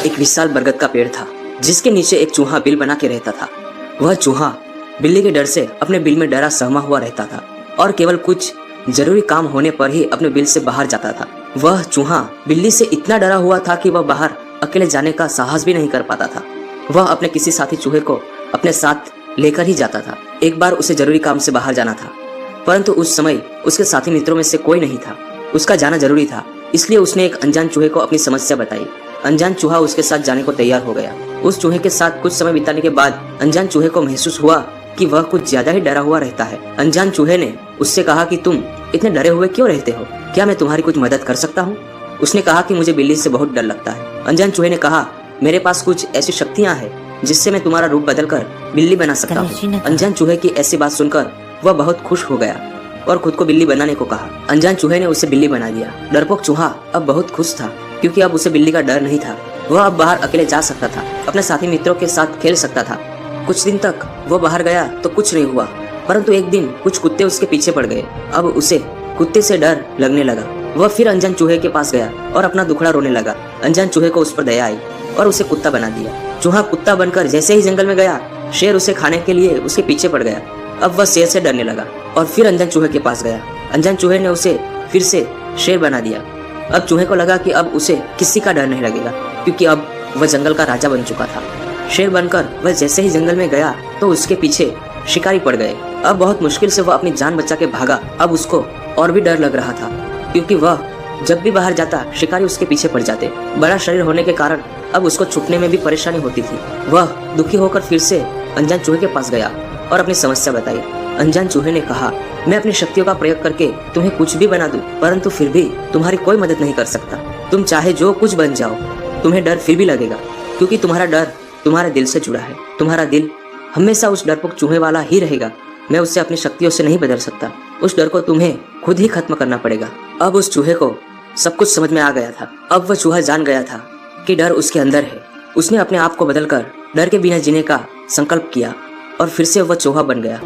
एक विशाल बरगद का पेड़ था जिसके नीचे एक चूहा बिल बना के रहता था। वह चूहा बिल्ली के डर से अपने बिल में डरा सहमा हुआ रहता था और केवल कुछ जरूरी काम होने पर ही अपने बिल से बाहर जाता था। वह चूहा बिल्ली से इतना डरा हुआ था कि वह बाहर अकेले जाने का साहस भी नहीं कर पाता था। वह अपने किसी साथी चूहे को अपने साथ लेकर ही जाता था। एक बार उसे जरूरी काम से बाहर जाना था, परंतु उस समय उसके साथी मित्रों में से कोई नहीं था। उसका जाना जरूरी था, इसलिए उसने एक अनजान चूहे को अपनी समस्या बताई। अनजान चूहा उसके साथ जाने को तैयार हो गया। उस चूहे के साथ कुछ समय बिताने के बाद अनजान चूहे को महसूस हुआ कि वह कुछ ज्यादा ही डरा हुआ रहता है। अनजान चूहे ने उससे कहा कि तुम इतने डरे हुए क्यों रहते हो? क्या मैं तुम्हारी कुछ मदद कर सकता हूँ? उसने कहा कि मुझे बिल्ली से बहुत डर लगता है। अनजान चूहे ने कहा, मेरे पास कुछ ऐसी शक्तियाँ हैं जिससे मैं तुम्हारा रूप बदलकर बिल्ली बना सकता हूँ। अनजान चूहे की ऐसी बात सुनकर वह बहुत खुश हो गया और खुद को बिल्ली बनाने को कहा। अनजान चूहे ने उसे बिल्ली बना दिया। डरपोक चूहा अब बहुत खुश था क्योंकि अब उसे बिल्ली का डर नहीं था। वह अब बाहर अकेले जा सकता था, अपने साथी मित्रों के साथ खेल सकता था। कुछ दिन तक वो बाहर गया तो कुछ नहीं हुआ, परंतु एक दिन कुछ कुत्ते उसके पीछे पड़ गए। अब उसे कुत्ते से डर लगने लगा। वह फिर अनजान चूहे के पास गया और अपना दुखड़ा रोने लगा। अनजान चूहे को उस पर दया आई और उसे कुत्ता बना दिया। चूहा कुत्ता बनकर जैसे ही जंगल में गया, शेर उसे खाने के लिए उसके पीछे पड़ गया। अब वह शेर से डरने लगा और फिर अनजान चूहे के पास गया। अनजान चूहे ने उसे फिर से शेर बना दिया। अब चूहे को लगा कि अब उसे किसी का डर नहीं लगेगा क्योंकि अब वह जंगल का राजा बन चुका था। शेर बनकर वह जैसे ही जंगल में गया तो उसके पीछे शिकारी पड़ गए। अब बहुत मुश्किल से वह अपनी जान बचा के भागा। अब उसको और भी डर लग रहा था क्योंकि वह जब भी बाहर जाता शिकारी उसके पीछे पड़ जाते। बड़ा शरीर होने के कारण अब उसको छुपने में भी परेशानी होती थी। वह दुखी होकर फिर से अनजान चूहे के पास गया और अपनी समस्या बताई। अनजान चूहे ने कहा, मैं अपनी शक्तियों का प्रयोग करके तुम्हें कुछ भी बना दूं, परंतु फिर भी तुम्हारी कोई मदद नहीं कर सकता। तुम चाहे जो कुछ बन जाओ, तुम्हें डर फिर भी लगेगा क्योंकि तुम्हारा डर तुम्हारे दिल से जुड़ा है। तुम्हारा दिल हमेशा उस डरपोक चूहे वाला ही रहेगा। मैं उससे अपनी शक्तियों से नहीं बदल सकता। उस डर को तुम्हें खुद ही खत्म करना पड़ेगा। अब उस चूहे को सब कुछ समझ में आ गया था। अब वह चूहा जान गया था कि डर उसके अंदर है। उसने अपने आप को बदलकर डर के बिना जीने का संकल्प किया और फिर से वह चूहा बन गया।